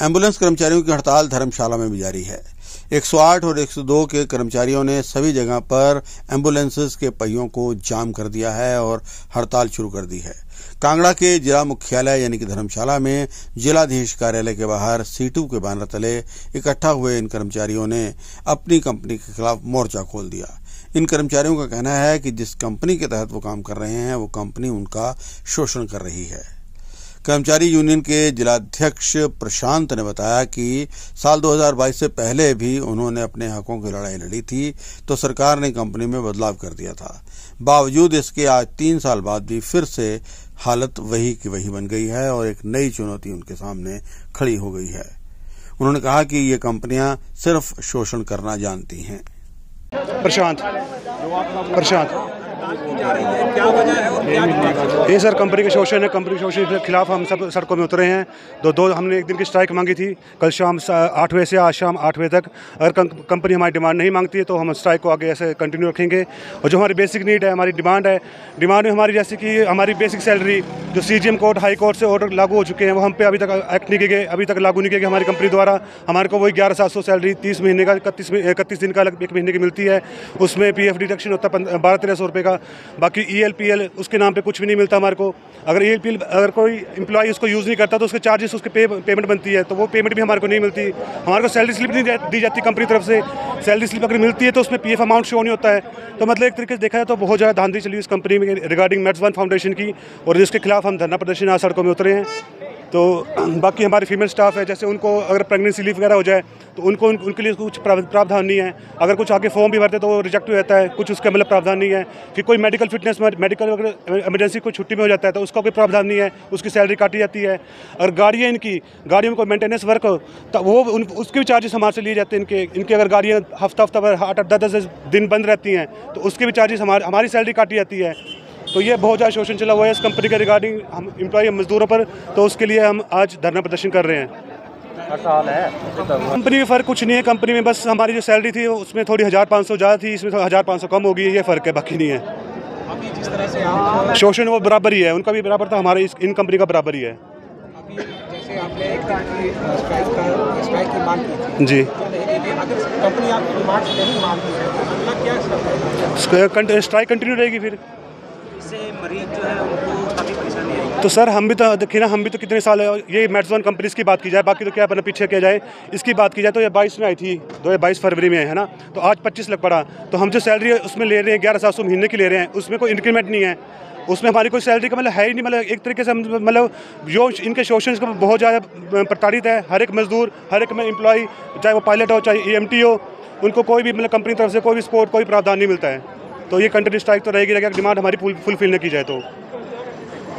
Ambulance कर्मचारियों की हड़ताल धर्मशाला में भी जारी है। 108 और 102 के कर्मचारियों ने सभी जगह पर एम्बुलेंसेस के पहियों को जाम कर दिया है और हड़ताल शुरू कर दी है। कांगड़ा के जिला मुख्यालय यानी कि धर्मशाला में जिलाधीश कार्यालय के बाहर सीटू के बैनर तले इकट्ठा हुए इन कर्मचारियों ने अपनी कंपनी के खिलाफ मोर्चा खोल दिया। इन कर्मचारियों का कहना है कि जिस कंपनी के तहत वो काम कर रहे हैं वो कंपनी उनका शोषण कर रही है। कर्मचारी यूनियन के जिलाध्यक्ष प्रशांत ने बताया कि साल 2022 से पहले भी उन्होंने अपने हकों की लड़ाई लड़ी थी तो सरकार ने कंपनी में बदलाव कर दिया था। बावजूद इसके आज 3 साल बाद भी फिर से हालत वही की वही बन गई है और एक नई चुनौती उनके सामने खड़ी हो गई है। उन्होंने कहा कि ये कंपनियां सिर्फ शोषण करना जानती हैं। प्रशांत क्या वजह है और क्या ये सर कंपनी के शोषण है। कंपनी के शोषण के खिलाफ हम सब सड़कों में उतरे हैं। दो हमने एक दिन की स्ट्राइक मांगी थी, कल शाम 8 बजे से आज शाम 8 बजे तक। अगर कंपनी हमारी डिमांड नहीं मांगती है तो हम स्ट्राइक को आगे ऐसे कंटिन्यू रखेंगे। और जो हमारी बेसिक नीड है, हमारी डिमांड में हमारी जैसे कि हमारी बेसिक सैलरी जो CGM कोर्ट हाई कोर्ट से ऑर्डर लागू हो चुके हैं वो हम पे अभी तक एक्ट नहीं किए गए, अभी तक लागू नहीं किए गए हमारी कंपनी द्वारा। हमारे को वही 11,700 सैलरी 30 महीने का 31 दिन का एक महीने की मिलती है। उसमें PF डिडक्शन होता है 1200-1300 रुपये का। बाकी ELPL उसके नाम पे कुछ भी नहीं मिलता हमारे को। अगर ELPL अगर कोई एम्प्लॉय उसको यूज़ नहीं करता तो उसके चार्जेस उसके पेमेंट बनती है, तो वो पेमेंट भी हमारे को नहीं मिलती। हमारे को सैलरी स्लिप नहीं दी जाती कंपनी तरफ से। सैलरी स्लिप अगर मिलती है तो उसमें PF अमाउंट शो नहीं होता है। तो मतलब एक तरीके से देखा जाए तो बहुत ज़्यादा धांधली चली इस कंपनी में रिगार्डिंग मेड्स वन फाउंडेशन की, और जिसके खिलाफ हम धरना प्रदर्शन आज सड़कों में उतरे हैं। तो बाकी हमारे फीमेल स्टाफ है, जैसे उनको अगर प्रेगनेंसी लीव वगैरह हो जाए तो उनके लिए कुछ प्रावधान नहीं है। अगर कुछ आगे फॉर्म भी भरते तो वो रिजेक्ट हो जाता है, कुछ उसका मतलब प्रावधान नहीं है। फिर कोई मेडिकल फिटनेस मेडिकल अगर इमरजेंसी कोई छुट्टी में हो जाता है तो उसका कोई प्रावधान नहीं है, उसकी सैलरी काटी जाती है। अगर गाड़ियाँ गाड़ियों में कोई मेंटेनेंस वर्क हो तो वो उसके भी चार्जेस हमारे से लिए जाते हैं। इनके अगर गाड़ियाँ हफ्ता भर 8-10 दिन बंद रहती हैं तो उसके भी चार्जेस हमारी सैलरी काटी जाती है। तो ये बहुत ज़्यादा शोषण चला हुआ है इस कंपनी के रिगार्डिंग हम एम्प्लॉय मजदूरों पर। तो उसके लिए हम आज धरना प्रदर्शन कर रहे हैं। कंपनी में फ़र्क कुछ नहीं है। कंपनी में बस हमारी जो सैलरी थी उसमें थोड़ी 1500 ज़्यादा थी, इसमें 1500 कम होगी, ये फ़र्क है, बाकी नहीं है। अभी जिस तरह से शोषण वो बराबर ही है, उनका भी बराबर था, हमारे इन कंपनी का बराबर ही है। अभी जैसे आपने एक स्ट्राइक की मांग की थी जी, अगर कंपनी आपकी डिमांड नहीं मानती है तो अगला क्या स्टेप है? स्ट्राइक कंटिन्यू रहेगी। फिर इससे मरीज जो है उनको काफ़ी परेशानी आएगी। तो सर हम भी तो देखिए ना, हम भी तो कितने साल है, ये मेड्स वन कंपनीज की बात की जाए, बाकी तो क्या अपना पीछे किया जाए। इसकी बात की जाए तो ये 22 में आई थी, 2022 फरवरी में है ना, तो आज 25 लाख पड़ा। तो हम जो सैलरी उसमें ले रहे हैं 11,700 महीने की ले रहे हैं, उसमें कोई इंक्रीमेंट नहीं है, उसमें हमारी कोई सैलरी का मतलब है ही नहीं। मतलब एक तरीके से मतलब जो इनके शोषण का बहुत ज़्यादा प्रताड़ित है हर एक मजदूर, हर एक एम्प्लॉय, चाहे वो पायलट हो चाहे EMT हो, उनको कोई भी मतलब कंपनी तरफ से कोई भी सपोर्ट कोई प्रावधान नहीं मिलता है। तो ये कंटिन्यू स्ट्राइक तो रहेगी अगर डिमांड हमारी फुलफिल न की जाए तो।